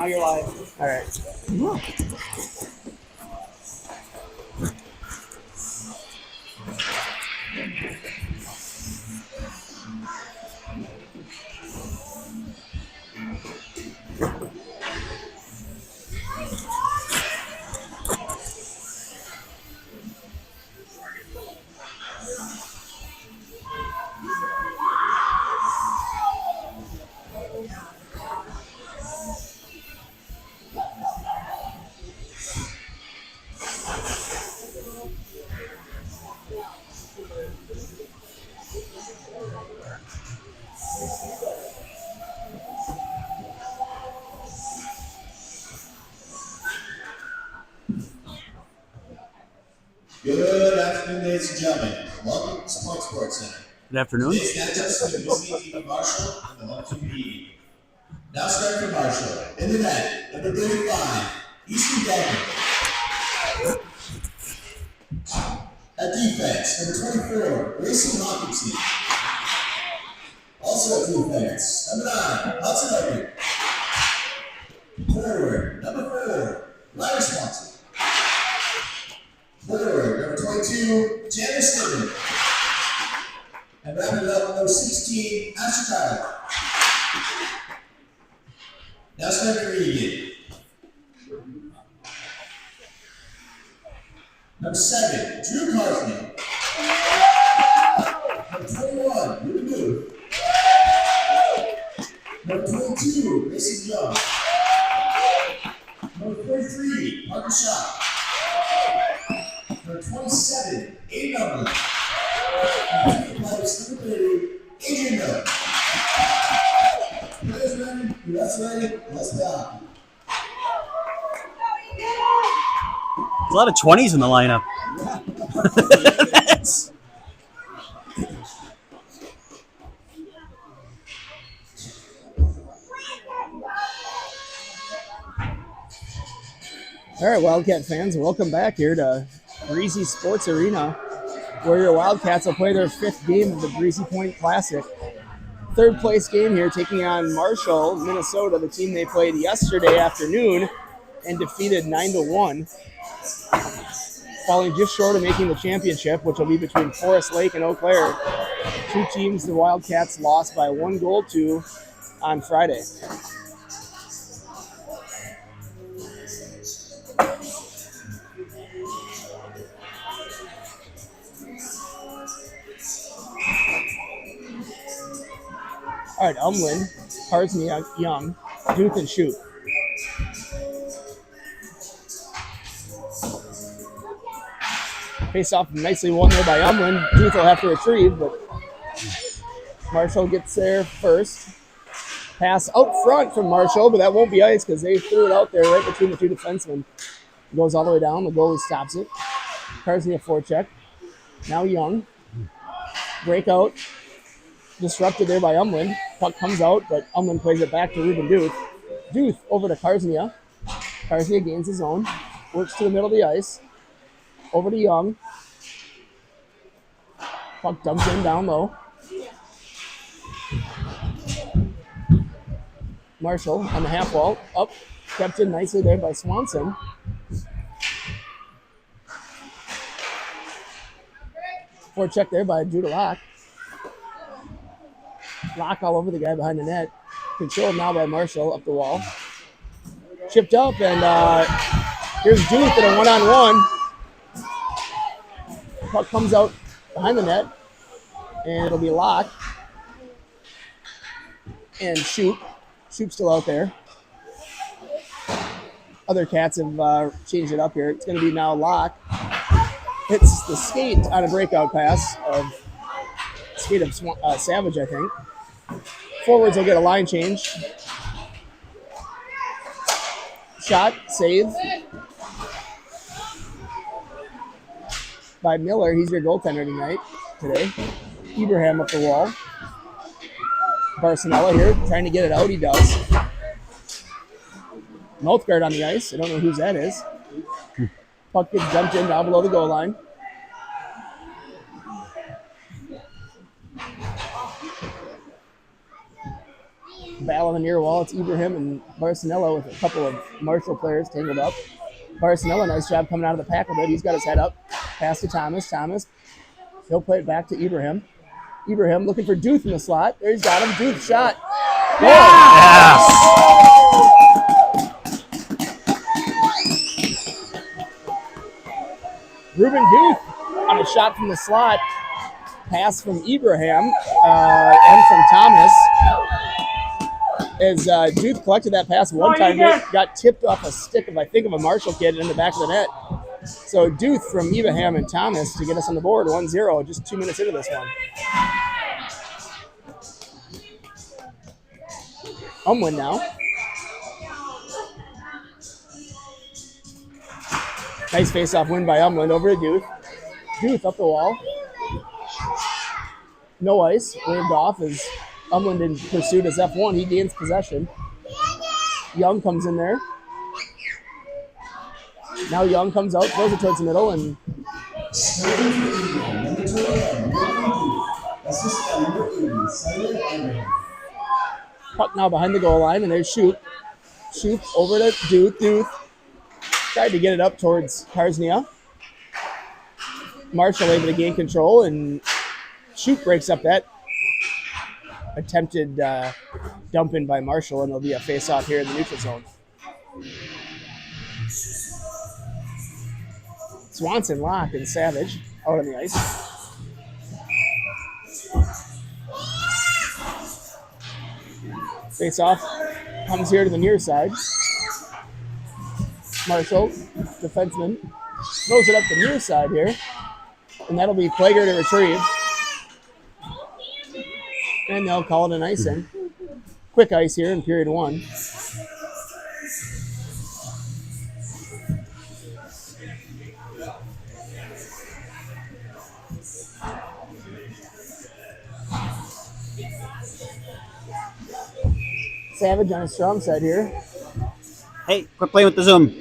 Now you're live. All right. Good afternoon, ladies and gentlemen. Welcome to Point Sports Center. Good afternoon. Today's matchups are Breezy TV Marshall and the 1-2 Eagan. Now starting for Marshall. In the net, number 35, Easton Delvin. At defense, number 24, Grayson Hawkinson. Also at defense, number 9, Hudson Open. Forward, number 4, Ryder Swanson. Forward, number 22, Janice Stidman. And wrapping it up, number 16, Asher Tyler. Now starting for Eagan. Number 7, Drew Carsney. Number 21, Ruben Booth. Number 22, Mason Young. Number 43, Parker Shaw. Number 27, Aiden Upland. And number 30, Adrian Miller. Players ready, refs ready, let's go. A lot of 20s in the lineup. That's... All right, Wildcat fans, welcome back here to Breezy Sports Arena, where your Wildcats will play their 5th game of the Breezy Point Classic. 3rd place game here, taking on Marshall, Minnesota, the team they played yesterday afternoon and defeated 9-1, falling just short of making the championship, which will be between Forest Lake and Eau Claire. 2 teams the Wildcats lost by 1 goal to on Friday. All right, Umlin, Carsney, Young, Duth, and Shoot. Face off nicely won there by Umlin. Duth will have to retrieve, but Marshall gets there first. Pass out front from Marshall, but that won't be ice because they threw it out there right between the 2 defensemen. It goes all the way down. The goalie stops it. Carsney a forecheck. Now Young. Breakout. Disrupted there by Umlin. Puck comes out, but Umlin plays it back to Ruben Duth. Duth over to Carsnia. Carsnia gains his own. Works to the middle of the ice. Over to Young. Puck dumps in down low. Marshall on the half wall. Up. Kept in nicely there by Swanson. Forecheck there by Judah Locke. Locke all over the guy behind the net. Controlled now by Marshall up the wall. Chipped up, and here's Duth in a one-on-one. Puck comes out behind the net, and it'll be Locke. And Shoop. Shoop's still out there. Other Cats have changed it up here. It's going to be now Locke. Hits the skate on a breakout pass of skate of Savage, I think. Forwards will get a line change. Shot, save by Miller. He's your goaltender today. Ibrahim up the wall. Barcinella here trying to get it out. He does. Mouth guard on the ice. I don't know whose that is. Puck gets dumped in down below the goal line. Battle on the near wall. It's Ibrahim and Barcinella with a couple of Marshall players tangled up. Barcinella, nice job coming out of the pack with it. He's got his head up. Pass to Thomas. Thomas, he'll play it back to Ibrahim. Ibrahim looking for Duth in the slot. There he's got him. Duth shot. Yes! Ruben Duth on a shot from the slot. Pass from Ibrahim and from Thomas. As Duth collected that pass one time, it got tipped off a stick of, I think, of a Marshall kid in the back of the net. So Duth from Ibrahim and Thomas to get us on the board, 1-0, just 2 minutes into this one. Umwin now. Nice face-off win by Umwin over to Duth. Duth up the wall. No ice, waved off as Umwin in pursuit as F1. He gains possession. Young comes in there. Now Young comes out, throws it towards the middle, and puck now behind the goal line, and there's Shoop. Shoop over to Duth. Duth tried to get it up towards Karsnia. Marshall able to gain control, and Shoop breaks up that attempted dump in by Marshall, and it'll be a face-off here in the neutral zone. Swanson, Locke, and Savage out on the ice. Face-off comes here to the near side. Marshall, defenseman, throws it up the near side here, and that'll be Plager to retrieve. And they'll call it an icing. Quick ice here in period 1. Savage on his strong side here. Hey, quit playing with the Zoom.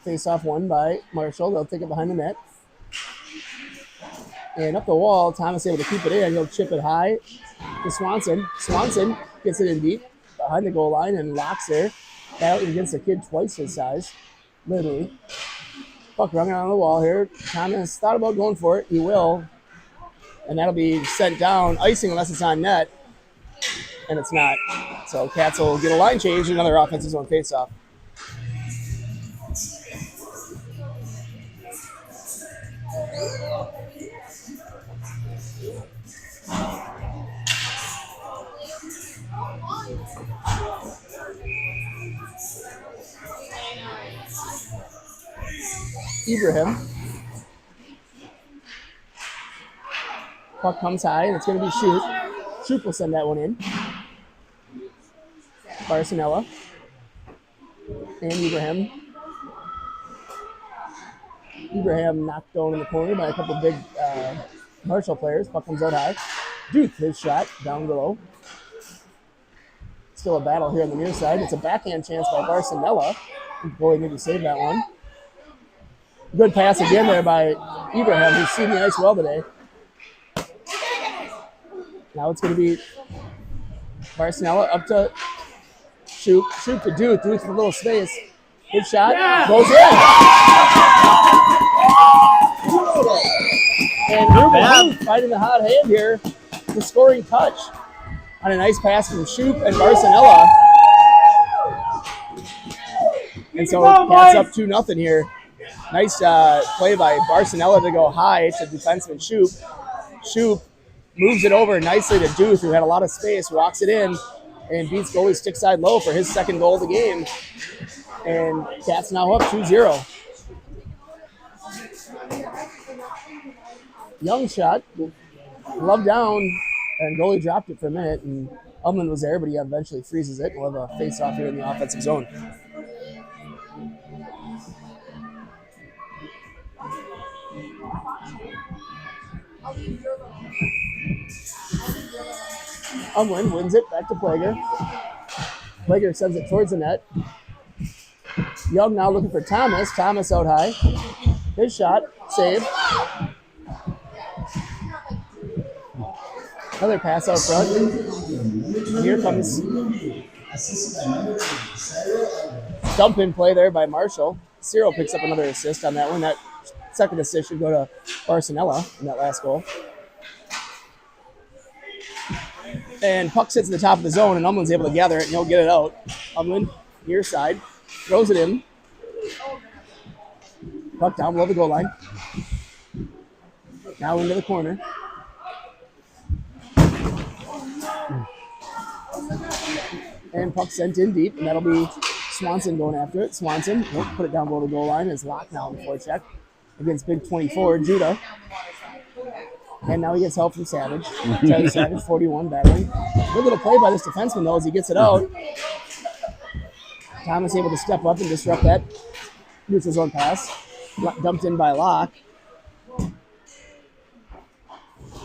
Face-off won by Marshall. They'll take it behind the net. And up the wall, Thomas able to keep it in. He'll chip it high to Swanson. Swanson gets it in deep behind the goal line and locks there. Battling against a kid twice his size, literally. Puck running on the wall here. Thomas thought about going for it. He will. And that'll be sent down. Icing unless it's on net. And it's not. So Cats will get a line change and another offensive zone face-off. Ibrahim. Puck comes high, and it's going to be Shoop. Shoop will send that one in. Barcinella. And Ibrahim. Ibrahim knocked down in the corner by a couple of big Marshall players. Puck comes out high. Duth, his shot, down below. Still a battle here on the near side. It's a backhand chance by Barcinella. Boy, maybe save that one. Good pass again there by Ibrahim, who's seen the ice well today. Now it's going to be Barcinella up to Shoop. Shoop to Duth. Duth with a little space. Good shot. Yeah. Goes in. And Ruben Duth fighting the hot hand here. The scoring touch on a nice pass from Shoop and Barcinella. And so Cats up 2-0 here. Nice play by Barcinella to go high to defenseman Shoop. Shoop moves it over nicely to Duth, who had a lot of space, walks it in, and beats goalie stick side low for his second goal of the game. And Cats now up 2-0. Young shot, glove down, and goalie dropped it for a minute, and Umlin was there, but he eventually freezes it. We'll have a face-off here in the offensive zone. Umlin wins it back to Plager. Plager sends it towards the net. Young now looking for Thomas. Thomas out high. His shot, save. Another pass out front. Here comes assisted by number 2, Sarah. dump in play there by Marshall. Cyril picks up another assist on that one. That second assist should go to Barcinella in that last goal. And puck sits at the top of the zone, and Umlin's able to gather it, and he'll get it out. Umlin, near side, throws it in. Puck down below the goal line. Now into the corner. And puck sent in deep, and that'll be Swanson going after it. Swanson, put it down below the goal line. Is locked now in the forecheck against big 24, Judah. And now he gets help from Savage. Charlie Savage, 41, battling. Good little play by this defenseman, though, as he gets it out. Thomas able to step up and disrupt that neutral zone pass. Dumped in by Locke.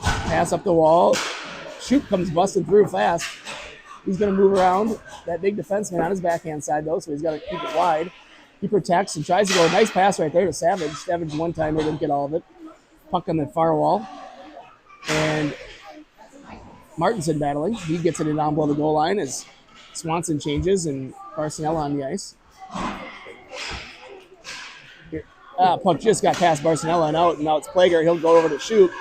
Pass up the wall. Shoot comes busting through fast. He's going to move around that big defenseman on his backhand side, though, so he's got to keep it wide. He protects and tries to go. Nice pass right there to Savage. Savage one time, they didn't get all of it. Puck on the far wall. And Martinson battling. He gets it in down below the goal line as Swanson changes and Barcinella on the ice. Here. Puck just got past Barcinella and out, and now it's Plager. He'll go over to Shoot.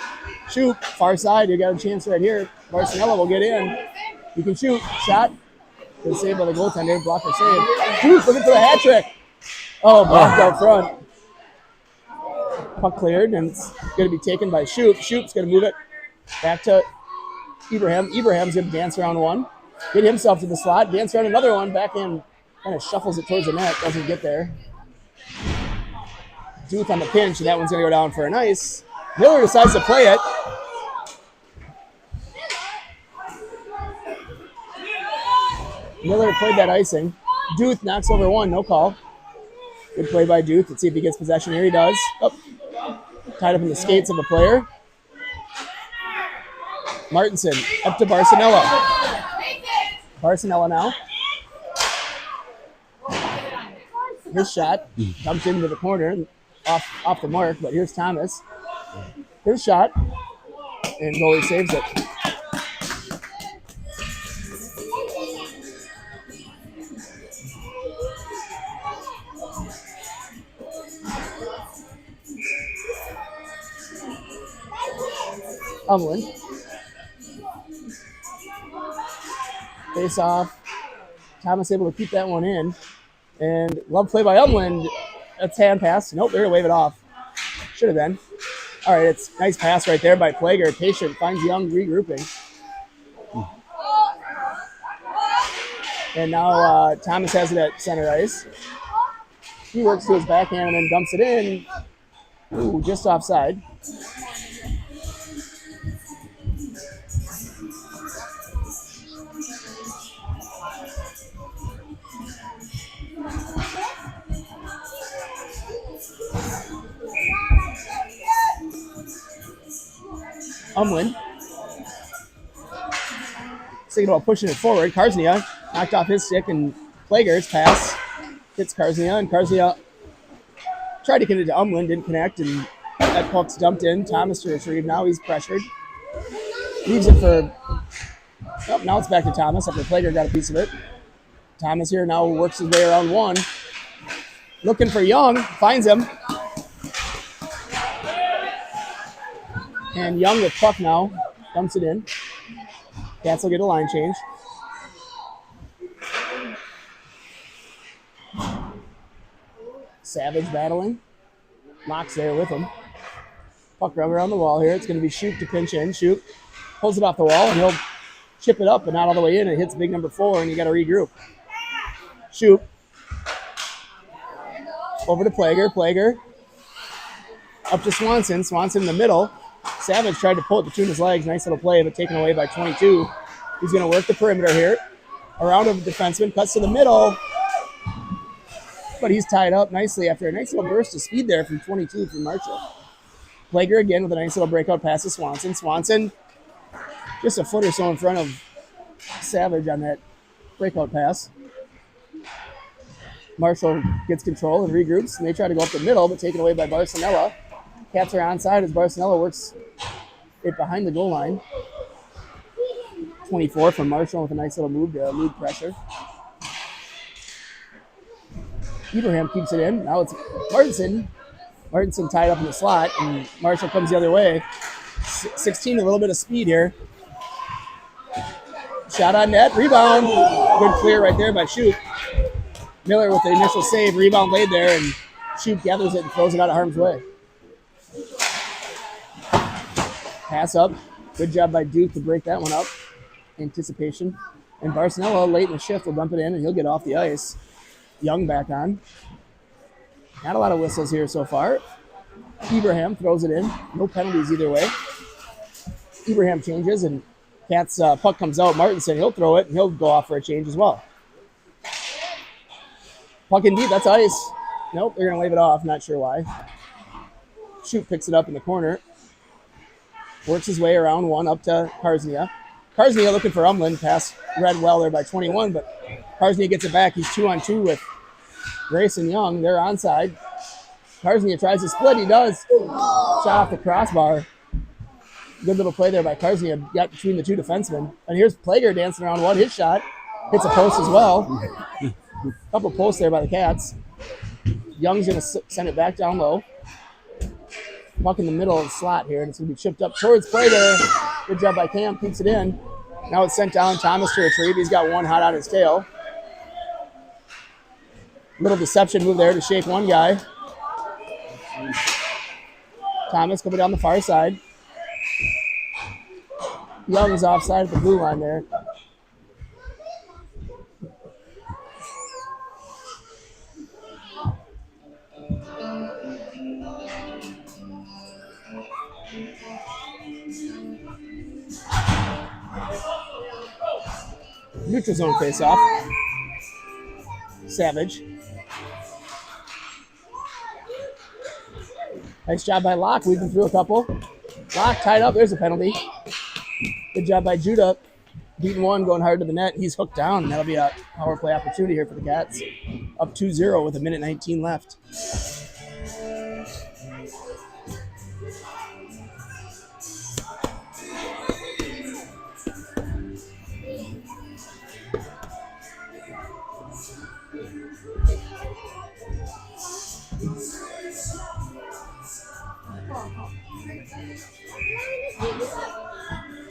Shoot, far side. You got a chance right here. Barcinella will get in. You can shoot. Shot. Good save by the goaltender. Blocker save. Dude, looking for the hat trick. Oh, blocked out front. Puck cleared, and it's going to be taken by Shoop. Shoop's going to move it back to Ibrahim. Ibrahim's going to dance around one. Get himself to the slot. Dance around another one. Back in. Kind of shuffles it towards the net. Doesn't get there. Duth on the pinch, and that one's going to go down for an ice. Miller decides to play it. Miller played that icing. Duth knocks over one, no call. Good play by Duth. Let's see if he gets possession here. He does. Oh. Tied up in the skates of a player. Martinson up to Barcinella. Barcinella now. His shot dumped into the corner, off the mark, but here's Thomas. His shot, and goalie saves it. Umlin. Face off. Thomas able to keep that one in. And love play by Umlin. That's hand pass. Nope, they're going to wave it off. Should have been. All right, it's nice pass right there by Plager. Patient finds Young regrouping. And now Thomas has it at center ice. He works to his backhand and then dumps it in. Ooh, just offside. Umlin. Thinking about pushing it forward. Karznia knocked off his stick, and Plager's pass hits Karznia, and Karznia tried to get it to Umlin, didn't connect, and that puck's dumped in. Thomas to retrieve. Now he's pressured. Leaves it for... Oh, now it's back to Thomas after Plager got a piece of it. Thomas here now works his way around one. Looking for Young. Finds him. And Young with puck now. Dumps it in. Cats will get a line change. Savage battling. Locks there with him. Puck rub around the wall here. It's going to be Shoop to pinch in. Shoop pulls it off the wall, and he'll chip it up, but not all the way in. It hits big number 4, and you got to regroup. Shoop. Over to Plager. Plager. Up to Swanson. Swanson in the middle. Savage tried to pull it between his legs. Nice little play, but taken away by 22. He's going to work the perimeter here. Around a defenseman. Cuts to the middle. But he's tied up nicely after a nice little burst of speed there from 22 from Marshall. Plager again with a nice little breakout pass to Swanson. Swanson just a foot or so in front of Savage on that breakout pass. Marshall gets control and regroups, and they try to go up the middle, but taken away by Barcinella. Cats are onside as Barcinella works it behind the goal line. 24 from Marshall with a nice little move to elude pressure. Ibrahim keeps it in. Now it's Martinson. Martinson tied up in the slot, and Marshall comes the other way. 16, a little bit of speed here. Shot on net, rebound. Good clear right there by Shoop. Miller with the initial save, rebound laid there, and Shoop gathers it and throws it out of harm's way. Pass up. Good job by Duke to break that one up. Anticipation. And Barcelona late in the shift will dump it in, and he'll get off the ice. Young back on. Not a lot of whistles here so far. Ibrahim throws it in. No penalties either way. Ibrahim changes, and Cats puck comes out. Martinson, he'll throw it, and he'll go off for a change as well. Puck in deep, that's ice. Nope, they're going to wave it off. Not sure why. Shoot picks it up in the corner. Works his way around one up to Karsnia. Karsnia looking for Umland. Pass read well there by 21, but Karsnia gets it back. He's 2-on-2 with Grayson Young. They're onside. Karsnia tries to split. He does. Shot off the crossbar. Good little play there by Karsnia. Got between the two defensemen. And here's Plager dancing around one. His shot hits a post as well. A couple posts there by the Cats. Young's going to send it back down low. Puck in the middle of the slot here, and it's going to be chipped up towards Plager. Good job by Cam. Keeps it in. Now it's sent down. Thomas to retrieve. He's got one hot on his tail. Little deception move there to shake one guy. Thomas coming down the far side. Young's offside at the blue line there. Neutral zone face-off. Savage. Nice job by Locke, weaving through a couple. Locke tied up, there's a penalty. Good job by Judah, beating one, going hard to the net. He's hooked down, and that'll be a power play opportunity here for the Cats. Up 2-0 with 1:19 left.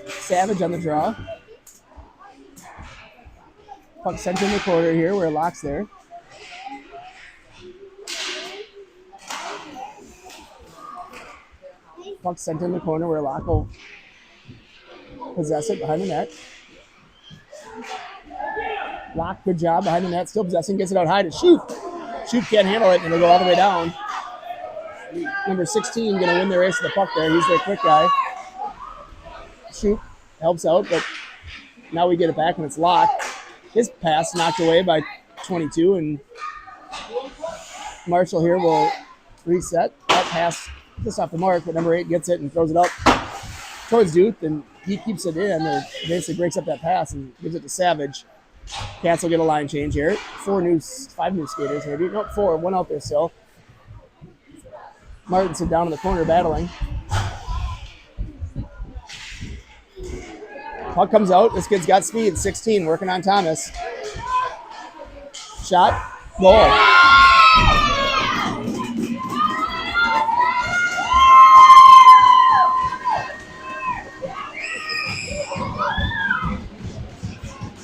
Savage on the draw. Puck sent in the corner here where Locke's there. Puck sent in the corner where Locke will possess it behind the net. Locke, good job behind the net, still possessing, gets it out high to Shoop. Shoop can't handle it, and it'll go all the way down. Number 16 going to win the race to the puck there. He's their quick guy. Shoop helps out, but now we get it back, and it's Locke. His pass knocked away by 22, and Marshall here will reset. That pass just off the mark, but number 8 gets it and throws it up towards Duke, and he keeps it in, or basically breaks up that pass and gives it to Savage. Cats will get a line change here. 5 new skaters maybe. Nope, 4. One out there still. Martinson down in the corner battling. Puck comes out. This kid's got speed. 16, working on Thomas. Shot. Goal.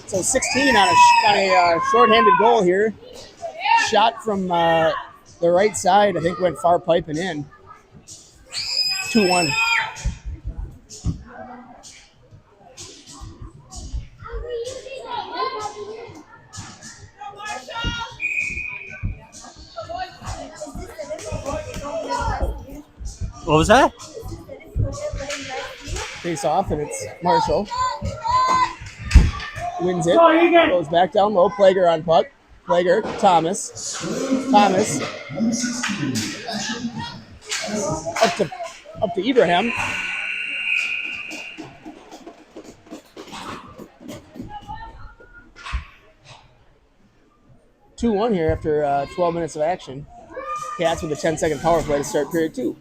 So 16 on a shorthanded goal here. Shot from the right side, I think went far piping in. 2-1. What was that? Face off, and it's Marshall. Wins it. Goes back down low. Plager on puck. Plager. Thomas. Thomas. Up to Ibrahim. Two 2-1 here after 12 minutes of action. Cats with a 10-second power play to start period 2.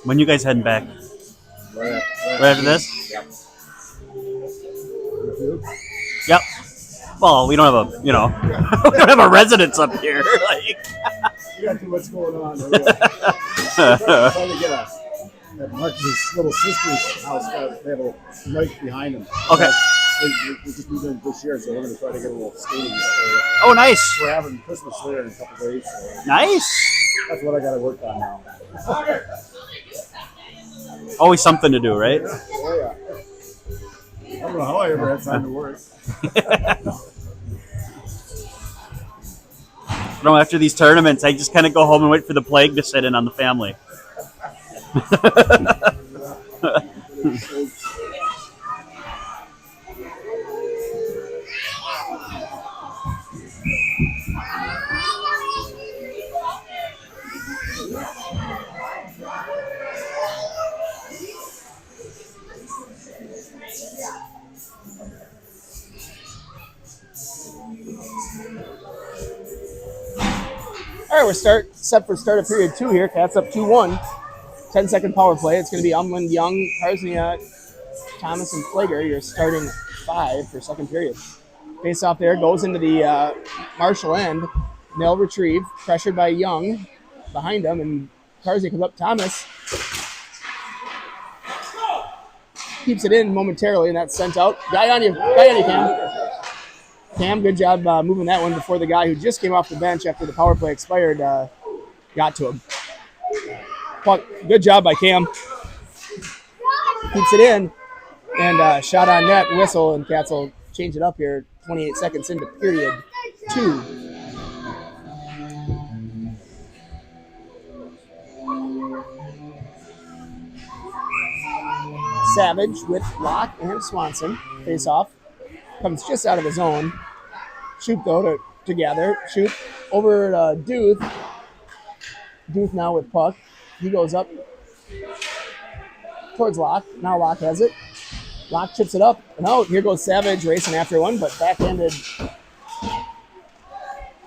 When you guys heading back? Right Right after this? Yep. Yep. Well, we don't have a, we don't have a residence up here. Like, You got too much going on. Trying to get at Marcus's little sister's house. They have a lake behind them. Okay. We just moved in this year, so we're going to try to get a little skating area. oh, nice. We're having Christmas there in a couple days. So Nice. that's what I got to work on now. Always something to do, right? Oh, yeah. I don't know how I ever had time to work. No, after these tournaments, I just kind of go home and wait for the plague to sit in on the family. All right, we're set for start of period 2 here. Cats up 2-1. 10-second power play. It's going to be Umland, Young, Karsnia, Thomas, and Flager. You're starting 5 for second period. Face off there goes into the Marshall end. Nell retrieve, pressured by Young behind him, and Karsnia comes up. Thomas keeps it in momentarily, and that's sent out. Guy on you, Cam. Cam, good job moving that one before the guy who just came off the bench after the power play expired got to him. But good job by Cam. Keeps it in, and shot on net, whistle, and Cats will change it up here 28 seconds into period 2. Savage with Locke and Swanson face off. Comes just out of his own. Shoot, though, to gather. Shoot over to Duth. Duth now with puck. He goes up towards Locke. Now Locke has it. Locke chips it up and out. Here goes Savage racing after one, but backhanded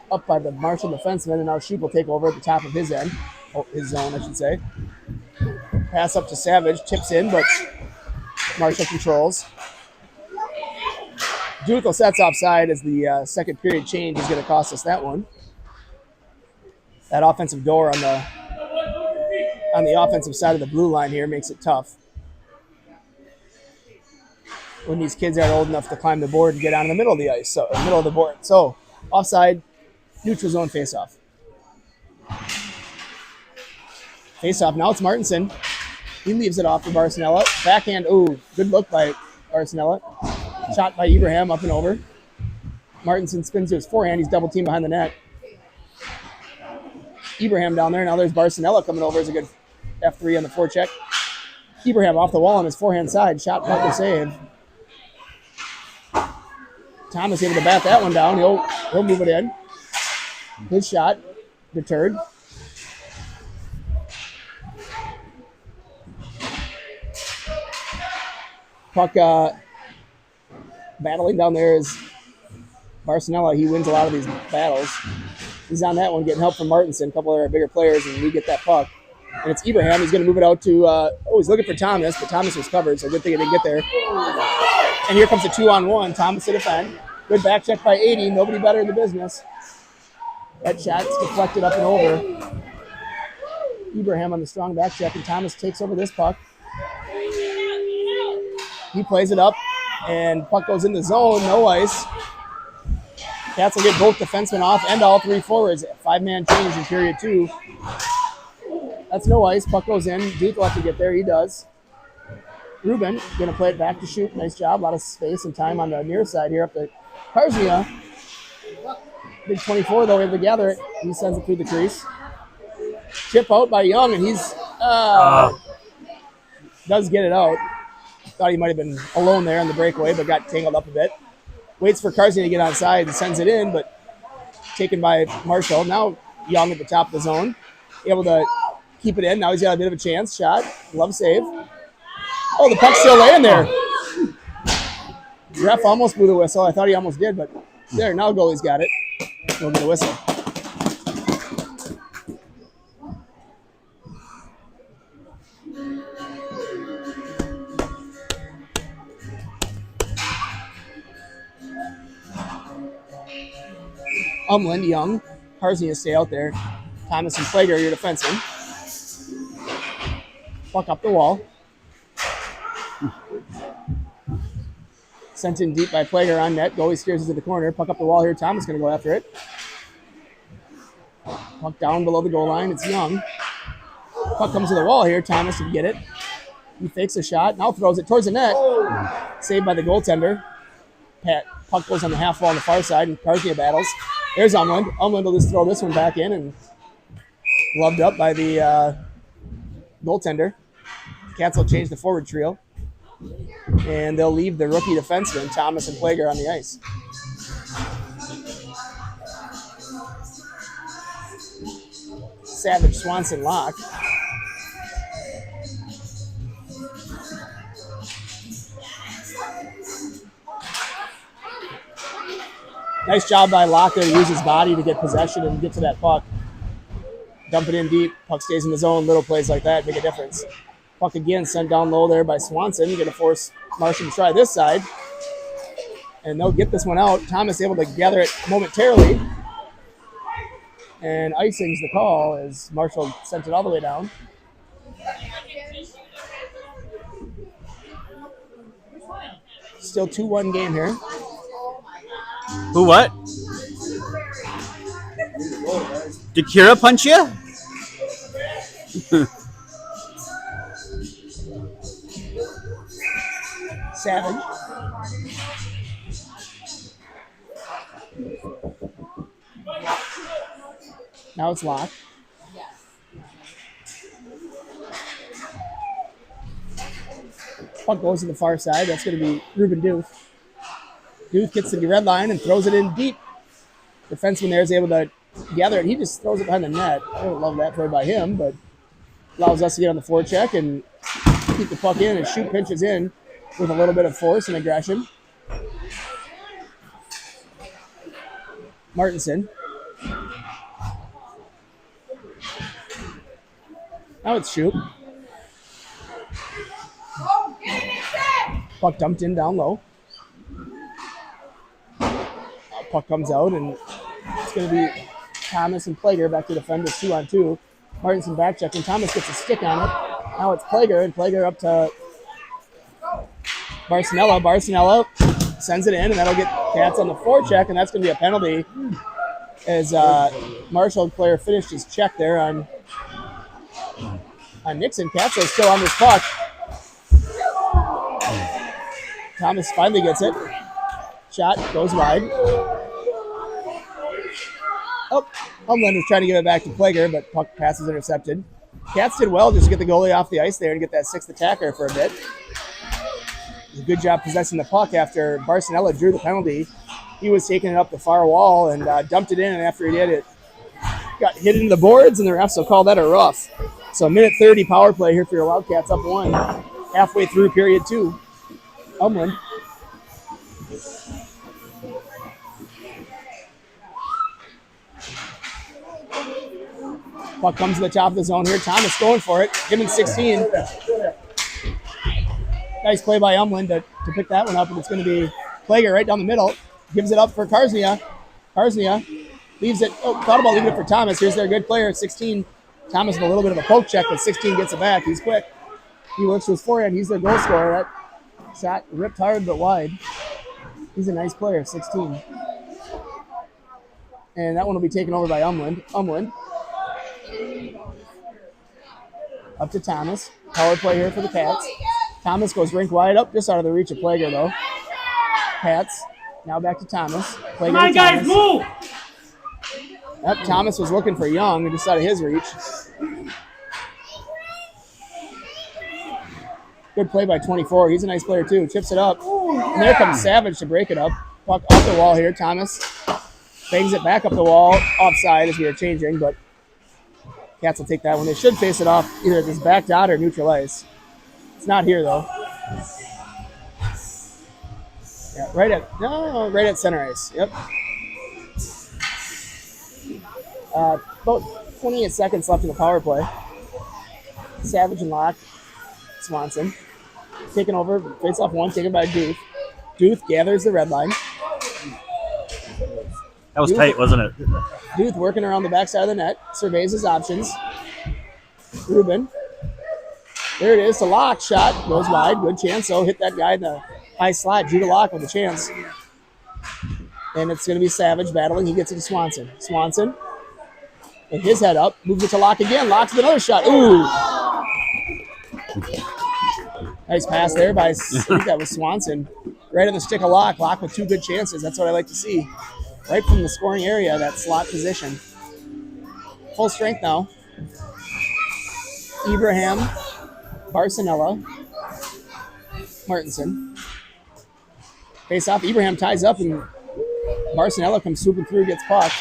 up by the Marshall defenseman, and now Shoot will take over at the top of his end. Oh, his zone, I should say. Pass up to Savage. Chips in, but Marshall controls. Duthel sets offside as the second period change is going to cost us that one. That offensive door on the offensive side of the blue line here makes it tough when these kids aren't old enough to climb the board and get out in the middle of the ice, so middle of the board. So offside, neutral zone faceoff. Faceoff. Now it's Martinson. He leaves it off for Barcinella. Backhand. Ooh, good look by Barcinella. Shot by Ibrahim up and over. Martinson spins to his forehand. He's double teamed behind the net. Ibrahim down there. Now there's Barcinella coming over as a good F3 on the forecheck. Ibrahim off the wall on his forehand side. Shot, puck, to save. Thomas able to bat that one down. He'll move it in. His shot deterred. Puck battling down there is Barcinella. He wins a lot of these battles. He's on that one, getting help from Martinson, a couple of our bigger players, and we get that puck. And it's Ibrahim. He's going to move it out to, he's looking for Thomas, but Thomas was covered, so good thing he didn't get there. And here comes a 2-on-1. Thomas to defend. Good back check by 80. Nobody better in the business. That shot's deflected up and over. Ibrahim on the strong back check, and Thomas takes over this puck. He plays it up, and puck goes in the zone. No ice. Cats will get both defensemen off and all three forwards. 5-man change in period 2. That's no ice. Puck goes in. Duke will have to get there. He does. Ruben going to play it back to Shoot. Nice job. A lot of space and time on the near side here up to Karsnia. Big 24, though, able to gather it. He sends it through the crease. Chip out by Young, and he's does get it out. Thought he might have been alone there on the breakaway, but got tangled up a bit. Waits for Carsey to get onside and sends it in, but taken by Marshall. Now Young at the top of the zone, able to keep it in. Now he's got a bit of a chance. Shot, glove save. Oh, the puck's still laying there. Ref almost blew the whistle. I thought he almost did, but there, now goalie's got it. We'll get a whistle. Umland, Young, Harsney stay out there. Thomas and Plager, your defenseman. Puck up the wall. Sent in deep by Plager on net. Goalie steers it to the corner. Puck up the wall here. Thomas going to go after it. Puck down below the goal line. It's Young. Puck comes to the wall here. Thomas would get it. He fakes a shot. Now throws it towards the net. Saved by the goaltender. Puck goes on the half wall on the far side, and Carsey battles. There's Umland. Umland will just throw this one back in, and gloved up by the goaltender. Cats will change the forward trio, and they'll leave the rookie defenseman, Thomas and Plager, on the ice. Savage, Swanson, Locke. Nice job by Locke there to use his body to get possession and get to that puck. Dump it in deep. Puck stays in the zone. Little plays like that make a difference. Puck again sent down low there by Swanson. Going to force Marshall to try this side. And they'll get this one out. Thomas able to gather it momentarily. And icing's the call as Marshall sent it all the way down. Still 2-1 game here. Who what? Did Kira punch you? Savage. Now it's Locke. Puck goes to the far side. That's going to be Ruben Duth. Duth gets to the red line and throws it in deep. Defenseman there is able to gather it. He just throws it behind the net. I don't love that play by him, but allows us to get on the forecheck and keep the puck in and shoot pinches in with a little bit of force and aggression. Martinson. Now it's shoot. Puck dumped in down low. Puck comes out, and it's going to be Thomas and Plager back to defend this 2-on-2. Martinson back checking. Thomas gets a stick on it. Now it's Plager, and Plager up to Barcinella. Barcinella sends it in, and that'll get Cats on the forecheck, and that's going to be a penalty as Marshall player finished his check there on Nixon. Cats are still on this puck. Thomas finally gets it. Shot goes wide. Oh, Umland is trying to give it back to Plager, but puck pass is intercepted. Cats did well just to get the goalie off the ice there and get that sixth attacker for a bit. Good job possessing the puck after Barcinella drew the penalty. He was taking it up the far wall and dumped it in, and after he did it, got hit into the boards, and the refs will call that a rough. So minute 30 power play here for your Wildcats, up 1, halfway through period 2. Umland. Puck comes to the top of the zone here. Thomas going for it. Him in 16. Nice play by Umland to pick that one up, and it's going to be Plager right down the middle. Gives it up for Karsnia. Karsnia leaves it. Oh, thought about leaving it for Thomas. Here's their good player at 16. Thomas with a little bit of a poke check, but 16 gets it back. He's quick. He works with his forehand. He's their goal scorer. That shot ripped hard but wide. He's a nice player, 16. And that one will be taken over by Umland. Umland. Up to Thomas. Power play here for the Cats. Thomas goes rink wide up, just out of the reach of Plager, though. Cats. Now back to Thomas. Plager. Come on, guys, move! Yep, Thomas was looking for Young, just out of his reach. Good play by 24. He's a nice player too. Chips it up. And there comes Savage to break it up. Puck off the wall here. Thomas bangs it back up the wall. Offside as we are changing, but Cats will take that one. They should face it off either at this back dot or neutral ice. It's not here though. Yeah, right at center ice. Yep. About 28 seconds left in the power play. Savage and Locke. Swanson taking over, face off one, taken by Duth. Duth gathers the red line. That was tight, wasn't it? Duth working around the backside of the net, surveys his options. Rubin. There it is. The Locke shot goes wide. Good chance. So hit that guy in the high slot. Judah Locke with a chance. And it's going to be Savage battling. He gets it to Swanson. Swanson. And his head up. Moves it to Locke again. Locke's with another shot. Ooh. Nice pass there by, I think that was Swanson. Right in the stick of Locke. Locke with two good chances. That's what I like to see. Right from the scoring area, that slot position. Full strength now. Ibrahim, Barcinella, Martinson. Face off. Ibrahim ties up and Barcinella comes swooping through, gets puck.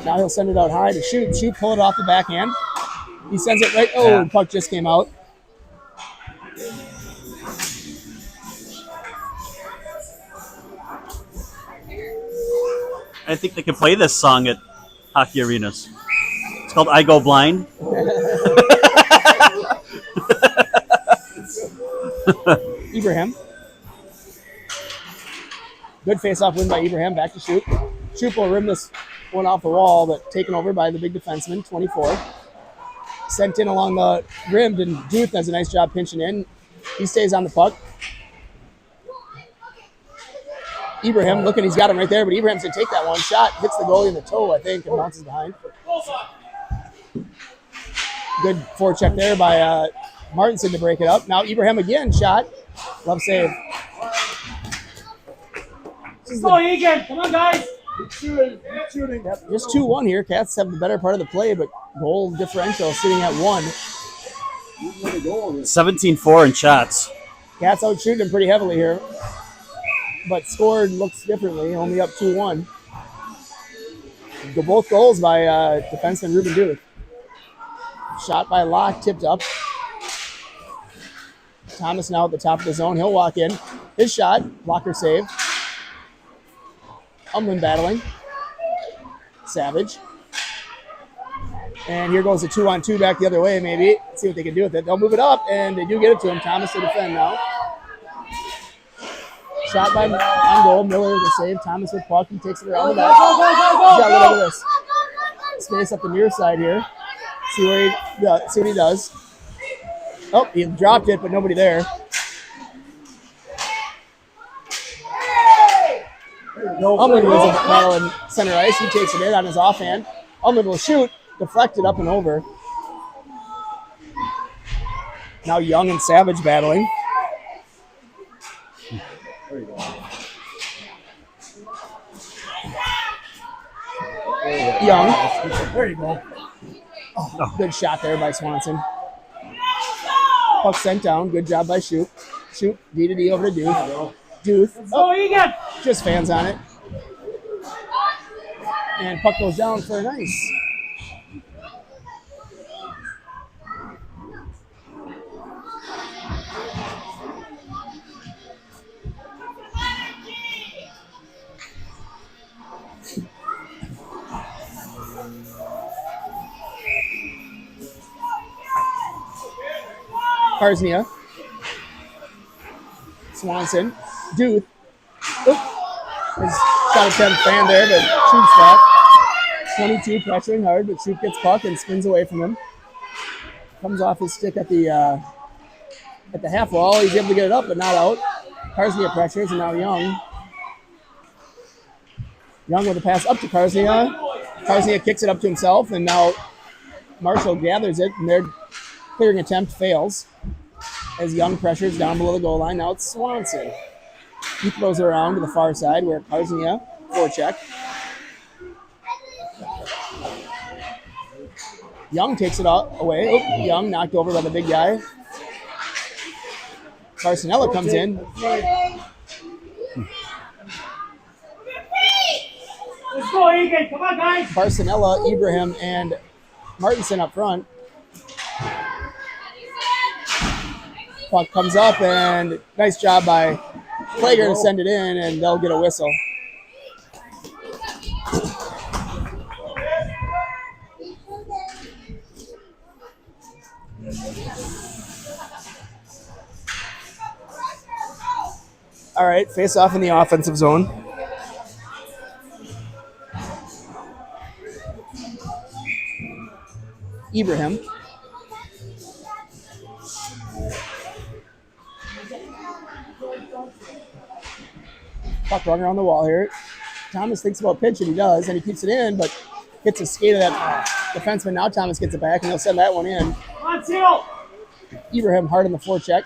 Now he'll send it out high to Shoot. Shoot, pull it off the backhand. He sends it right. Oh, yeah. Puck just came out. I think they could play this song at hockey arenas. It's called I Go Blind. Ibrahim. Good face-off win by Ibrahim. Back to Shoot. Shoot will rim this one off the wall, but taken over by the big defenseman, 24. Sent in along the rim, and Duth does a nice job pinching in. He stays on the puck. Ibrahim looking, he's got him right there, but Ibrahim's going to take that one shot. Hits the goalie in the toe, I think, and bounces behind. Good forecheck there by Martinson to break it up. Now Ibrahim again, shot. Love save. Go, Eagan. Come on, guys. Shooting. Yep, just 2-1 here. Cats have the better part of the play, but goal differential sitting at 1. 17-4 in shots. Cats out shooting pretty heavily here, but scored looks differently, only up 2-1. Both goals by defenseman Ruben Duth. Shot by Locke, tipped up. Thomas now at the top of the zone. He'll walk in. His shot, blocker save. Umlin battling. Savage. And here goes the 2-on-2 back the other way, maybe. Let's see what they can do with it. They'll move it up, and they do get it to him. Thomas to defend now. Shot by on goal. Miller the save. Thomas with puck. He takes it around the back. He's got a little bit of this space up the near side here. See what he does. Oh, he dropped it, but nobody there. Umlin was a battle in center ice. He takes it in on his offhand. Umlin will shoot. Deflected up and over. Now Young and Savage battling. There you go. Young. There you go. Oh, good shot there by Swanson. Puck sent down. Good job by Shoot. Shoot. D to D over to Duth. Duth. Go, Eagan. Just fans on it. And puck goes down for a nice. Karsnia. Swanson. Duth. His shot attempt fan there, but Shoot's back. 22 pressuring hard, but Shoot gets puck and spins away from him. Comes off his stick at the half wall. He's able to get it up, but not out. Karsnia pressures, and now Young. Young with a pass up to Karsnia. Karsnia kicks it up to himself, and now Marshall gathers it, and their clearing attempt fails. As Young pressures down below the goal line. Now it's Swanson. He throws it around to the far side where Karsnia forecheck. Young takes it away. Oh, Young knocked over by the big guy. Barcinella comes in. Let's go, Eagan. Come on, guys. Barcinella, Ibrahim, and Martinson up front. Puck comes up, and nice job by Plager to send it in, and they'll get a whistle. All right, face off in the offensive zone. Ibrahim. Puck running around the wall here. Thomas thinks about pitching. He does, and he keeps it in, but hits a skate of that defenseman. Now Thomas gets it back, and he'll send that one in. On seal. Ibrahim hard on the forecheck.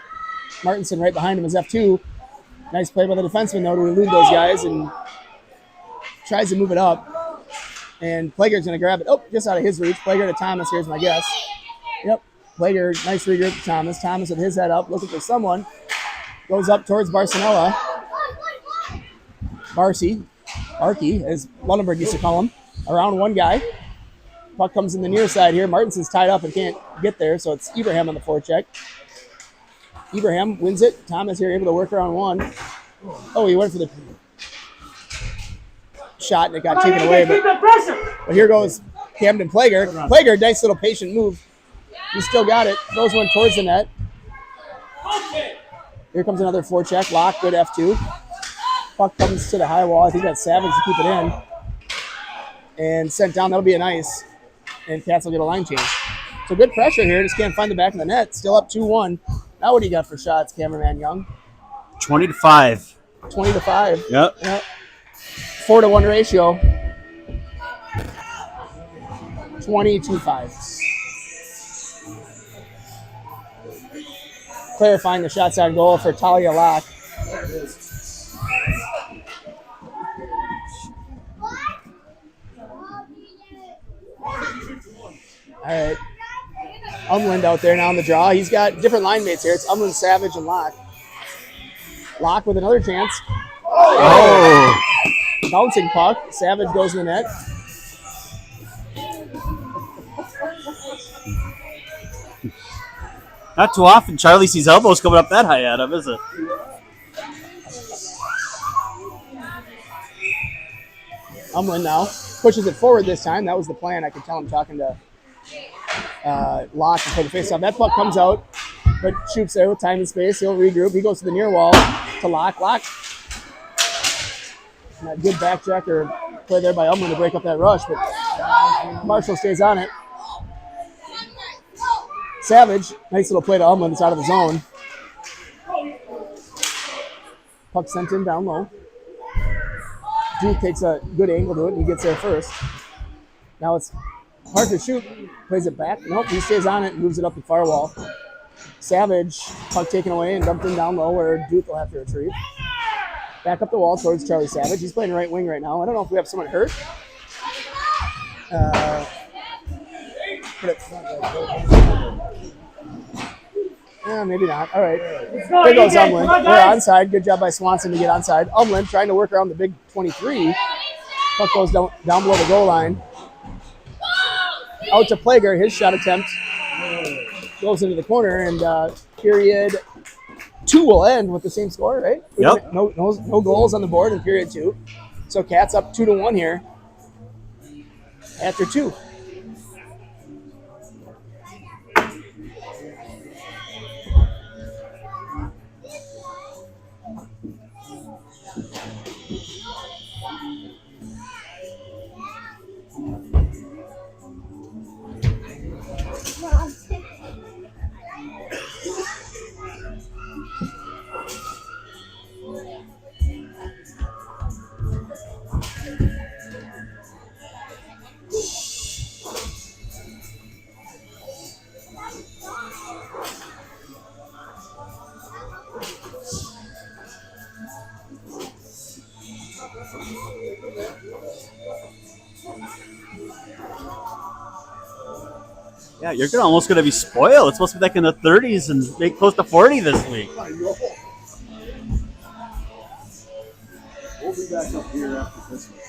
Martinson right behind him is F2. Nice play by the defenseman, though, to elude those guys, and tries to move it up. And Plager's going to grab it. Oh, just out of his reach. Plager to Thomas, here's my guess. Yep. Plager, nice regrip to Thomas. Thomas with his head up, looking for someone. Goes up towards Barcinella. Barkey, as Lunenburg used to call him. Around one guy. Puck comes in the near side here. Martinson's tied up and can't get there, so it's Ibrahim on the forecheck. Ibrahim wins it. Thomas here able to work around one. Oh, he went for the shot and it got taken away. But here goes Camden Plager. Plager, nice little patient move. He still got it. Throws one towards the net. Here comes another forecheck. Lock, good F2. Puck comes to the high wall. I think that's Savage to keep it in. And sent down. That'll be an ice. And Cats will get a line change. So good pressure here. Just can't find the back of the net. Still up 2-1. Now what do you got for shots, cameraman Young? 20-5. 20-5. Yep. 4-1 ratio. 20-5. Clarifying the shots on goal for Talia Locke. All right. Umland out there now on the draw. He's got different line mates here. It's Umland, Savage, and Locke. Locke with another chance. Oh. Bouncing puck. Savage goes in the net. Not too often Charlie sees elbows coming up that high at him, is it? Umland now pushes it forward this time. That was the plan. I could tell him talking to Locke to play the face off. That puck comes out, but shoots there with time and space. He'll regroup. He goes to the near wall to Locke. Locke. And a good back check or play there by Umland to break up that rush, but Marshall stays on it. Savage, nice little play to Umland. It's out of the zone. Puck sent in down low. Duke takes a good angle to it, and he gets there first. Now it's hard to shoot. Plays it back. Nope, he stays on it and moves it up the far wall. Savage, puck taken away and dumped in down low where Duke will have to retrieve. Back up the wall towards Charlie Savage. He's playing right wing right now. I don't know if we have someone hurt. Maybe not. All right. There goes Umland. We're onside. Good job by Swanson to get onside. Umland trying to work around the big 23. Puck goes down below the goal line. Out to Plager. His shot attempt goes into the corner, and period 2 will end with the same score, right? Yep. No goals on the board in period 2. So Cats up 2-1 here after 2. Yeah, you're almost going to be spoiled. It's supposed to be like in the 30s and make close to 40 this week. I know. We'll be back up here after Christmas.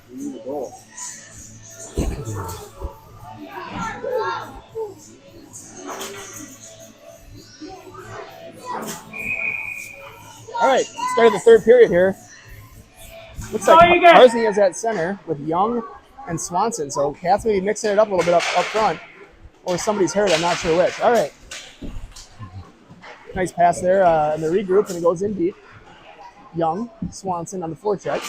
We need a goal. All right, started the third period here. Looks like Harsney is at center with Young and Swanson. So Cats may be mixing it up a little bit up front, or somebody's hurt. I'm not sure which. All right, nice pass there in the regroup, and it goes in deep. Young, Swanson on the forecheck.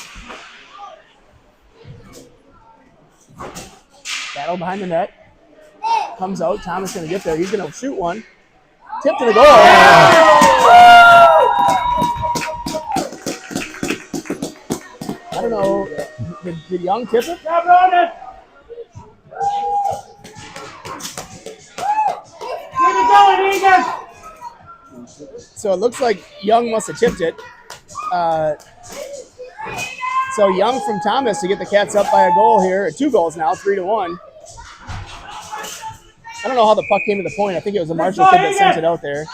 Battle behind the net. Comes out. Thomas going to get there. He's going to shoot one. Tip to the goal. I don't know. Did Young tip it? Stop running! Get it going, Eagan! So it looks like Young must have tipped it. So Young from Thomas to get the Cats up by a goal here. 2 goals now, 3-1. I don't know how the puck came to the point. I think it was a Marshall kid that sent it out there.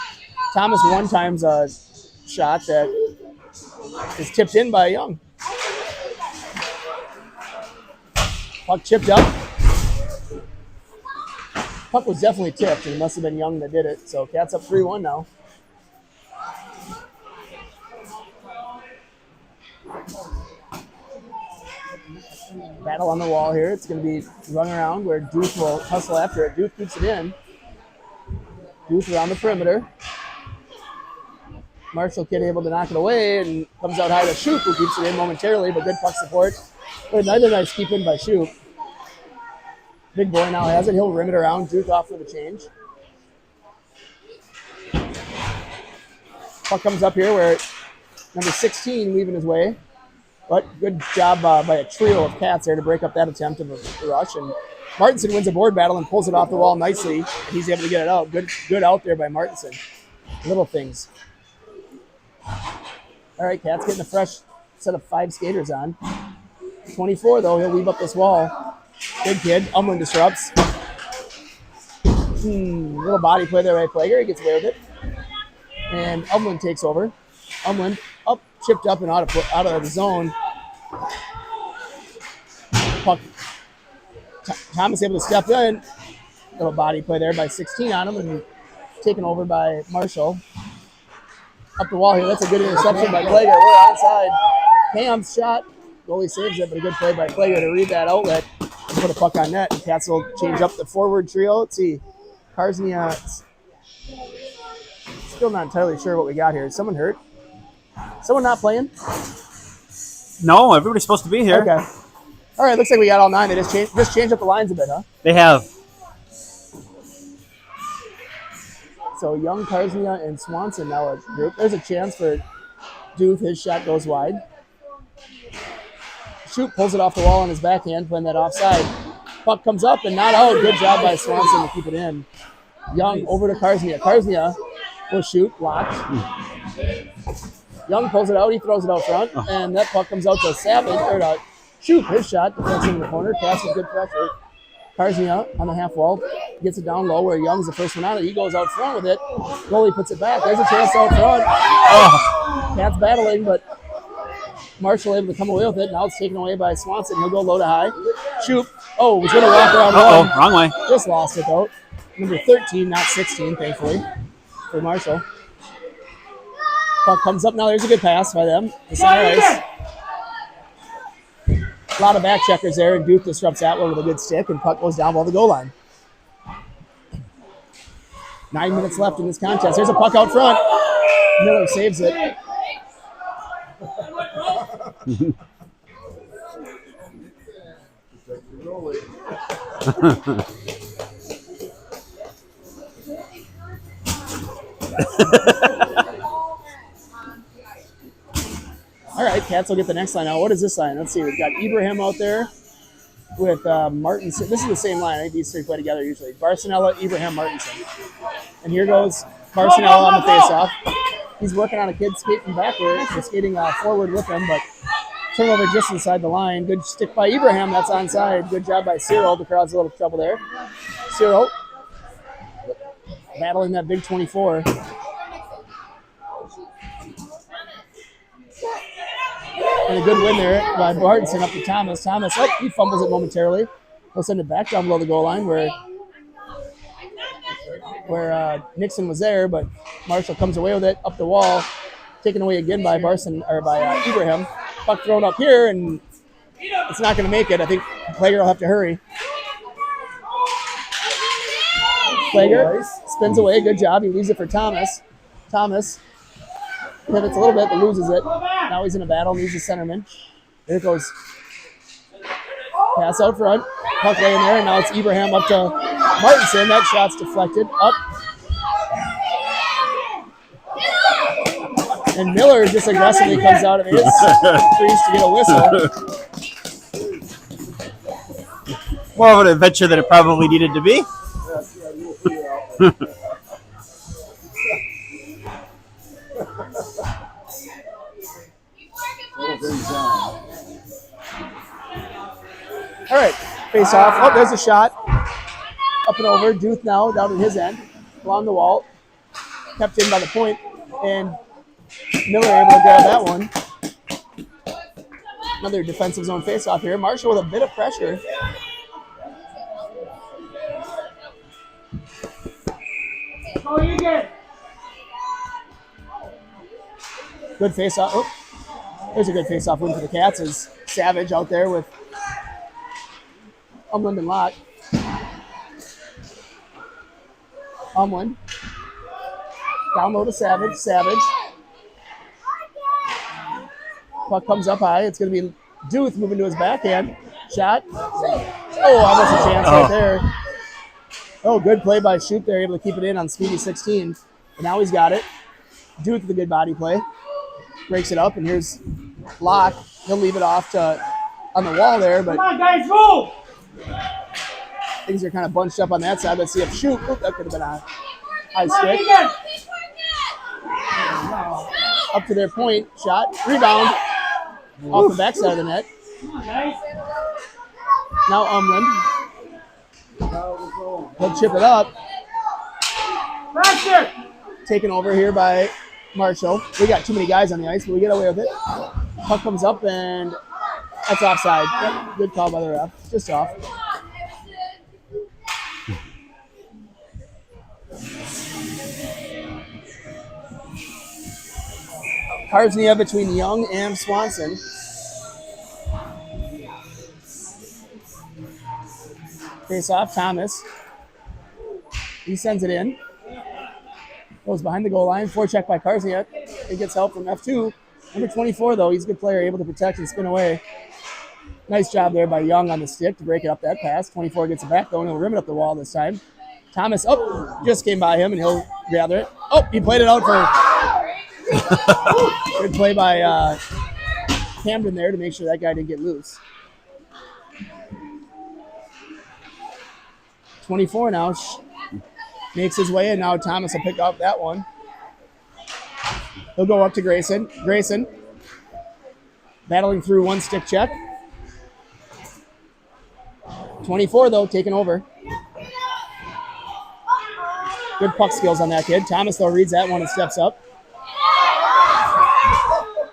Thomas one time's a shot that is tipped in by Young. Puck chipped up. Puck was definitely tipped, and it must have been Young that did it. So Cats up 3-1 now. Battle on the wall here. It's going to be run around where Duth will hustle after it. Duth keeps it in. Duth around the perimeter. Marshall kid able to knock it away and comes out high to Shoop, who keeps it in momentarily, but good puck support. But another nice keep in by Shoop. Big boy now has it. He'll rim it around. Duth off for the change. Puck comes up here where number 16 leaving his way. But good job by a trio of Cats there to break up that attempt of a rush. And Martinson wins a board battle and pulls it off the wall nicely. And he's able to get it out. Good out there by Martinson. Little things. All right, Cats getting a fresh set of 5 skaters on. 24, though. He'll weave up this wall. Good kid. Umlin disrupts. Little body play there by Plager. He gets away with it. And Umlin takes over. Umlin up, chipped up and out of the zone. Puck. Thomas able to step in. Little body play there by 16 on him and taken over by Marshall. Up the wall here. That's a good interception by Plager. We're outside. Cam's shot. Goalie saves it, but a good play by Plager to read that outlet and put a puck on net. And Cats will change up the forward trio. Let's see. Karsnia. Still not entirely sure what we got here. Is someone hurt? Someone not playing? No, everybody's supposed to be here. Okay. All right, looks like we got all 9. They just changed up the lines a bit, huh? They have. So Young, Karsnia, and Swanson now a group. There's a chance for Duth. His shot goes wide. Shoot pulls it off the wall on his backhand, playing that offside. Puck comes up and not out. Good job by Swanson to keep it in. Young over to Karsnia. Karsnia will shoot, blocked. Young pulls it out. He throws it out front, and that puck comes out to Savage or to Shoot. His shot deflects in the corner. Pass with good pressure. Karznia on the half wall gets it down low where Young's the first one on it. He goes out front with it. Goalie puts it back. There's a chance out front. Cats battling, but Marshall able to come away with it. Now it's taken away by Swanson. He'll go low to high. Shoot. Oh, was going to walk around one. Wrong way. Just lost it though. Number 13, not 16, thankfully, for Marshall. Puck comes up now. There's a good pass by them. The center ice. A lot of back checkers there, and Duke disrupts that one with a good stick, and puck goes down below the goal line. 9 minutes left in this contest. There's a puck out front. Miller saves it. All right, Cats will get the next line out. What is this line? Let's see. We've got Ibrahim out there with Martinson. This is the same line. I think these three play together usually. Barcinella, Ibrahim, Martinson. And here goes Barcinella on the faceoff. He's working on a kid skating backward. He's skating forward with him, but turnover just inside the line. Good stick by Ibrahim. That's onside. Good job by Cyril. The crowd's a little trouble there. Cyril battling that big 24. And a good win there by Martinson up to Thomas. Thomas, he fumbles it momentarily. He'll send it back down below the goal line where Nixon was there, but Marshall comes away with it up the wall, taken away again by Ibrahim. Puck thrown up here, and it's not going to make it. I think Plager will have to hurry. Plager spins away. Good job. He leaves it for Thomas. Thomas pivots a little bit, but loses it. Now he's in a battle, needs a centerman. There it goes. Pass out front. Puck laying there, and now it's Ibrahim up to Martinson. That shot's deflected. Up. And Miller just aggressively comes out of his crease to get a whistle. More of an adventure than it probably needed to be. All right, face off. Oh, there's a shot. Up and over. Duth now down at his end. Along the wall. Kept in by the point. And Miller able to grab that one. Another defensive zone face off here. Marshall with a bit of pressure. Oh, you get. Good face off. Oh, there's a good face off win for the Cats. Is Savage out there with Umland and Lott. Umland. Down low to Savage. Savage. Puck comes up high. It's going to be Duth moving to his backhand. Shot. Oh, almost a chance right there. Oh, good play by Shoot there. Able to keep it in on Speedy 16. And now he's got it. Duth with a good body play. Breaks it up, and here's Locke. He'll leave it off to on the wall there, but Come on, guys, move! things are kind of bunched up on that side. Let's see if Shoot. Oop, that could have been a high Come on, stick. Eagan! Up to their point. Shot. Rebound. Off the backside of the net. Come on, guys. Now Umland. He'll chip it up. Pressure! Taken over here by Marshall. We got too many guys on the ice, but we get away with it. Puck comes up, and that's offside. Yep, good call by the ref. Just off. Karznia between Young and Swanson. Face off, Thomas. He sends it in. Goes behind the goal line. Forecheck by Karznia. He gets help from F2. Number 24, though, he's a good player, able to protect and spin away. Nice job there by Young on the stick to break it up that pass. 24 gets it back, though, and he'll rim it up the wall this time. Thomas, just came by him, and he'll gather it. Oh, he played it out for... Good play by Camden there to make sure that guy didn't get loose. 24 now. Makes his way, and now Thomas will pick up that one. He'll go up to Grayson. Grayson battling through one stick check. 24, though, taking over. Good puck skills on that kid. Thomas, though, reads that one and steps up.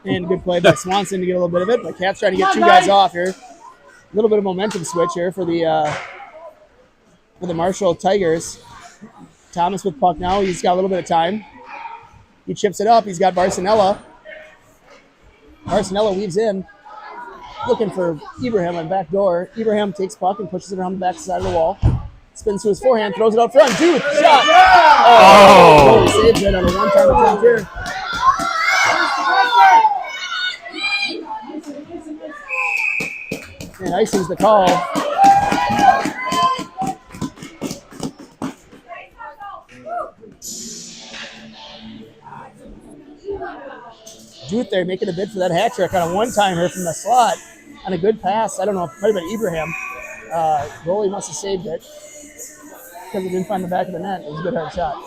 And good play by Swanson to get a little bit of it. But Cat's trying to get 2 guys off here. A little bit of momentum switch here for the Marshall Tigers. Thomas with puck now. He's got a little bit of time. He chips it up. He's got Barcinella. Barcinella weaves in, looking for Ibrahim on back door. Ibrahim takes puck and pushes it around the back side of the wall. Spins to his forehand, throws it out front. Dude, shot! Oh! He saves it on a one-time attempt here. And icing's the call. Juth there making a bid for that hat trick on a one-timer from the slot on a good pass. I don't know, it might have been Ibrahim. Goalie must have saved it because he didn't find the back of the net. It was a good hard shot.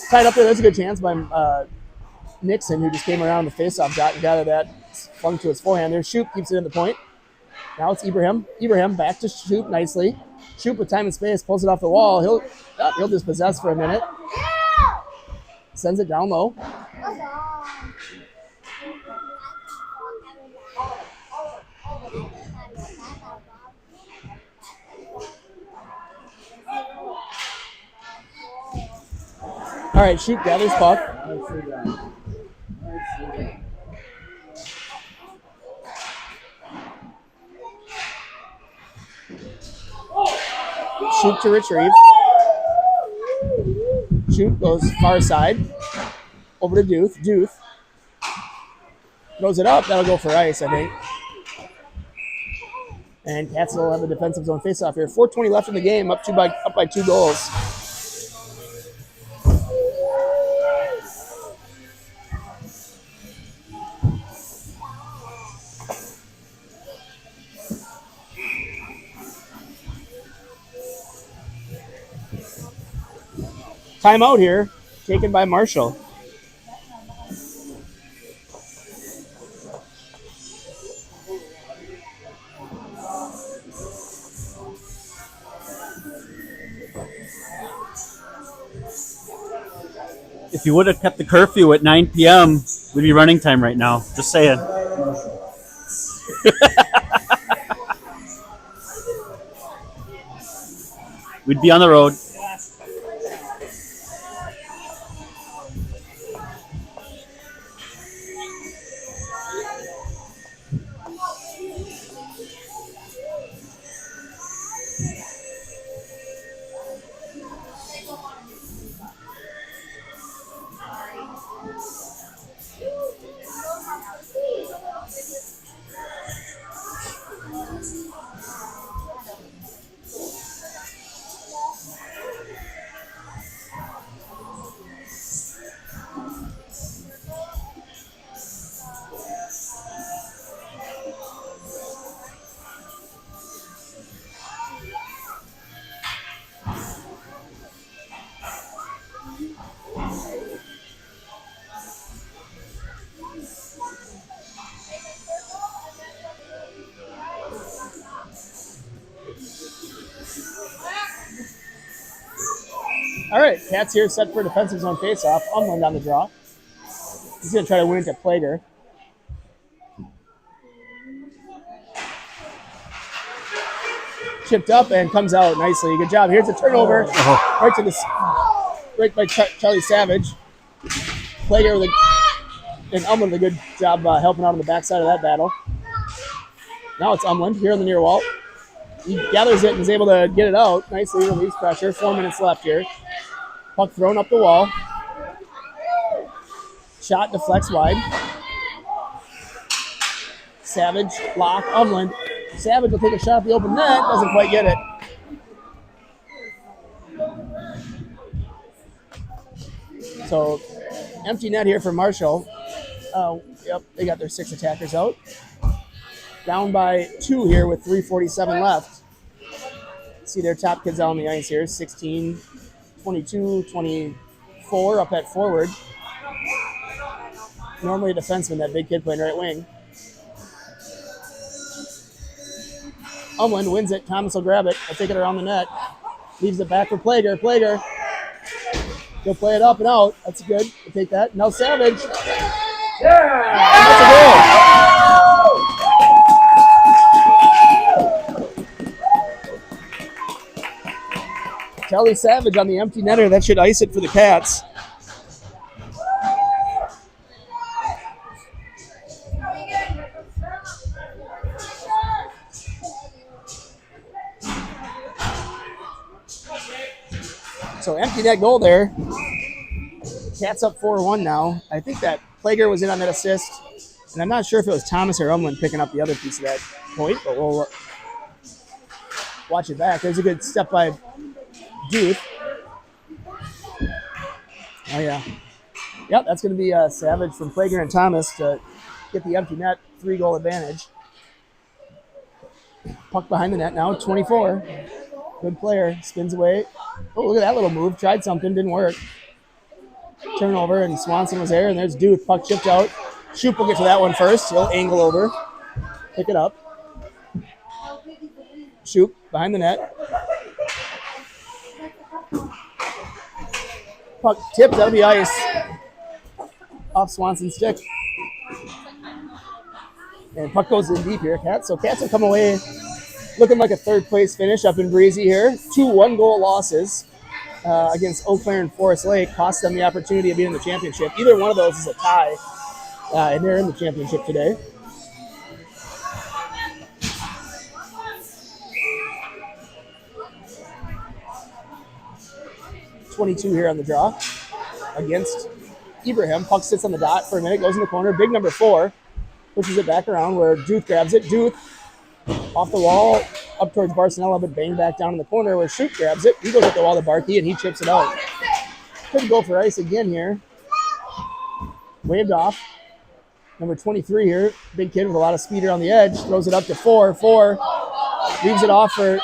Tied up there, there's a good chance by Nixon, who just came around the face-off shot and got that, flung to his forehand there. Shoop keeps it in the point. Now it's Ibrahim. Ibrahim back to Shoop nicely. Shoop with time and space, pulls it off the wall. He'll dispossess for a minute. Sends it down low. All right, Shoop gathers puck. Shoop to retrieve. Shoop goes far side. Over to Duth. Duth throws it up. That'll go for ice, I think. And Cats will have a defensive zone faceoff here. 4:20 left in the game, up by 2 goals. Timeout here, taken by Marshall. If you would have kept the curfew at 9 p.m., we'd be running time right now. Just saying. We'd be on the road. All right, Cats here set for defensive zone faceoff. Umland on the draw. He's going to try to win it to Plager. Chipped up and comes out nicely. Good job. Here's a turnover. Right by Charlie Savage. Plager and Umland a good job helping out on the backside of that battle. Now it's Umland here on the near wall. He gathers it and is able to get it out. Nicely relieves pressure. 4 minutes left here. Puck thrown up the wall. Shot deflects wide. Savage, lock, Umland. Savage will take a shot at the open net. Doesn't quite get it. So, empty net here for Marshall. Yep, they got their 6 attackers out. Down by 2 here with 3:47 left. See their top kids out on the ice here. 16, 22, 24 up at forward. Normally a defenseman, that big kid playing right wing. Umland wins it. Thomas will grab it. I'll take it around the net. Leaves it back for Plager. Plager. He'll play it up and out. That's good. We'll take that. Now Savage. Yeah! That's a goal. Kelly Savage on the empty netter. That should ice it for the Cats. So empty net goal there. Cats up 4-1 now. I think that Plager was in on that assist. And I'm not sure if it was Thomas or Umland picking up the other piece of that point, but we'll watch it back. There's a good step by Duth. Oh, yeah. Yep, that's going to be Savage from Plager and Thomas to get the empty net 3-goal advantage. Puck behind the net now, 24. Good player, spins away. Oh, look at that little move. Tried something, didn't work. Turnover, and Swanson was there, and there's Duth. Puck chipped out. Shoop will get to that one first. He'll angle over. Pick it up. Shoop behind the net. Puck tipped. That'll be ice. Off Swanson's stick. And puck goes in deep here, Cats. So Cats will come away looking like a third-place finish up in Breezy here. 2 one-goal losses against Eau Claire and Forest Lake cost them the opportunity of being in the championship. Either one of those is a tie, and they're in the championship today. .22 here on the draw against Ibrahim. Puck sits on the dot for a minute, goes in the corner. Big number 4 pushes it back around where Duth grabs it. Duth off the wall, up towards Barcelona, but bang back down in the corner where Shoop grabs it. He goes up the wall to Barkey, and he chips it out. Could go for ice again here. Waved off. Number 23 here, big kid with a lot of speed around the edge, throws it up to 4. 4 leaves it off for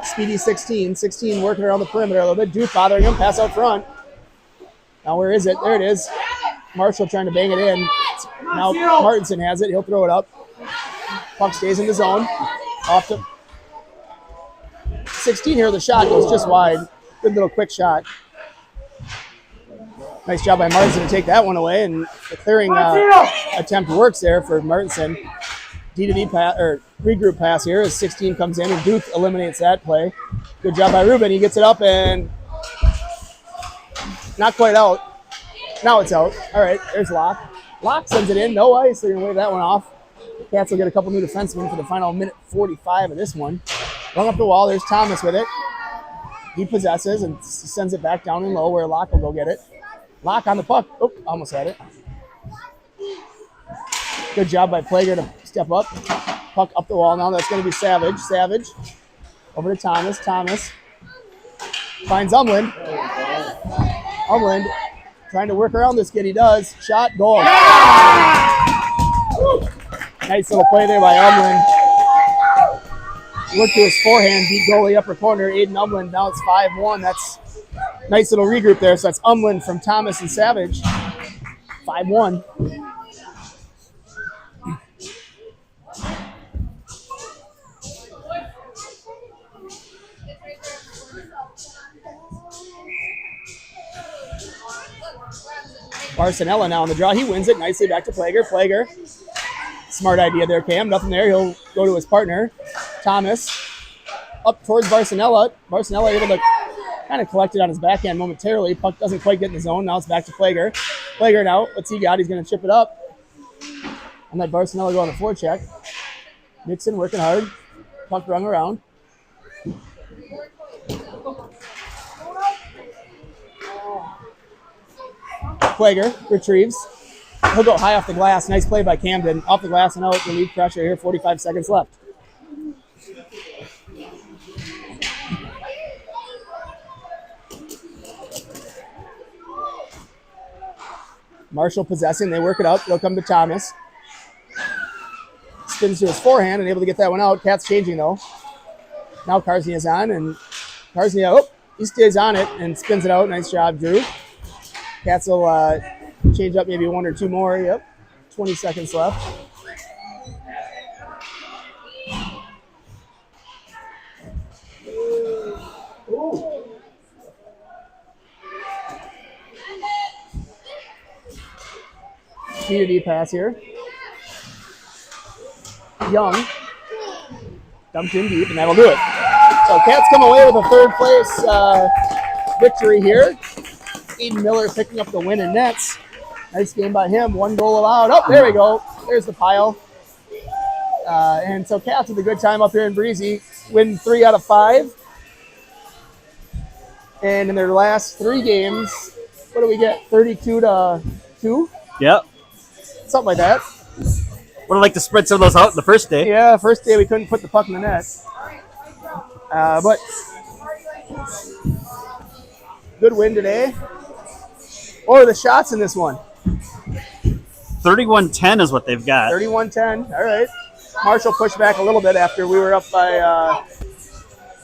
Speedy 16. 16 working around the perimeter a little bit. Duke bothering him, pass out front. Now where is it? There it is. Marshall trying to bang it in. Now Martinson has it. He'll throw it up. Puck stays in the zone. Off to 16 here. The shot goes just wide. Good little quick shot. Nice job by Martinson to take that one away, and the clearing attempt works there for Martinson. D-to-D pass, or regroup pass here as 16 comes in, and Duke eliminates that play. Good job by Ruben. He gets it up and not quite out. Now it's out. All right, there's Locke. Locke sends it in. No ice. They're going to wave that one off. Cats will get a couple new defensemen for the final minute 45 of this one. Run up the wall. There's Thomas with it. He possesses and sends it back down and low where Locke will go get it. Locke on the puck. Oh, almost had it. Good job by Plager to step up. Puck up the wall now. That's going to be Savage. Savage over to Thomas. Thomas finds Umland. Umland trying to work around this kid. He does. Shot, goal. Nice little play there by Umland. Look to his forehand, beat goalie upper corner. Aiden Umland. Now it's 5-1. That's nice little regroup there. So that's Umland from Thomas and Savage. 5-1. Barcinella now on the draw. He wins it nicely back to Plager. Plager. Smart idea there, Cam. Nothing there. He'll go to his partner. Thomas. Up towards Barcinella. Barcinella able to kind of collect it on his backhand momentarily. Puck doesn't quite get in the zone. Now it's back to Plager. Plager now. What's he got? He's going to chip it up. And let Barcinella go on the forecheck. Nixon working hard. Puck rung around. Plager retrieves. He'll go high off the glass. Nice play by Camden. Off the glass and out. Relieve pressure here. 45 seconds left. Marshall possessing. They work it up. They'll come to Thomas. Spins to his forehand and able to get that one out. Cats changing though. Now Karsny is on, and Karsny, he stays on it and spins it out. Nice job, Drew. Cats will Change up maybe 1 or 2 more. Yep. 20 seconds left. Community pass here. Young. Dumped in deep, and that'll do it. So Cats come away with a third place victory here. Aiden Miller picking up the win in nets. Nice game by him. 1 goal allowed. Oh, there we go. There's the pile. And so Cats with a good time up here in Breezy. Win 3 out of 5. And in their last 3 games, what do we get? 32-2? Yep. Something like that. Would have liked to spread some of those out the first day. Yeah, first day we couldn't put the puck in the net. But good win today. What are the shots in this one? 31-10 is what they've got. 31-10. All right. Marshall pushed back a little bit after we were up by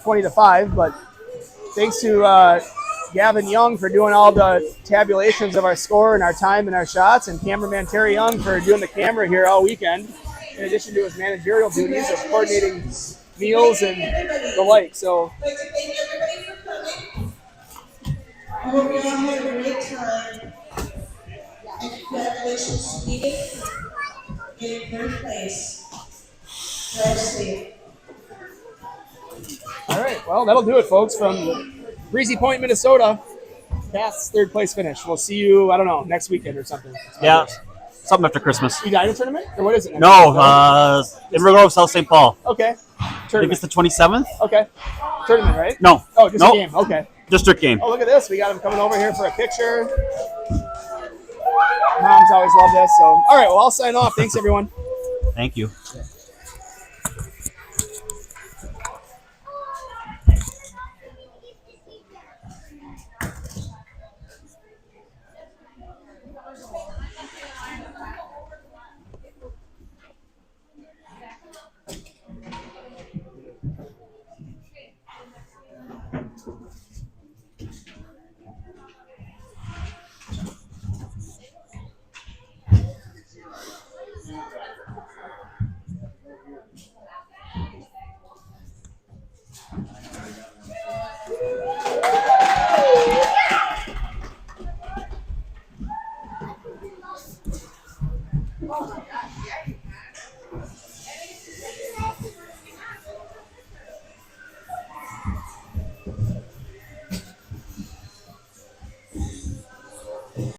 20-5, but thanks to Gavin Young for doing all the tabulations of our score and our time and our shots, and cameraman Terry Young for doing the camera here all weekend, in addition to his managerial duties of coordinating meals and the like. So, I hope you all had a great time. And congratulations to Eagan getting third place. Drive safe. all right. Well, that'll do it, folks, from Breezy Point, Minnesota. Cats third place finish. We'll see you, I don't know, next weekend or something. Yeah. Something after Christmas. You got a tournament? Or what is it? No, in Grove, South St. Paul. Okay. I think Tournament. it's the 27th. Okay. Tournament, right? No. Oh, just Nope. a game. Okay. District game. Oh, look at this. We got him coming over here for a picture. Moms always love this. So, all right. Well, I'll sign off. Thanks, everyone. Thank you.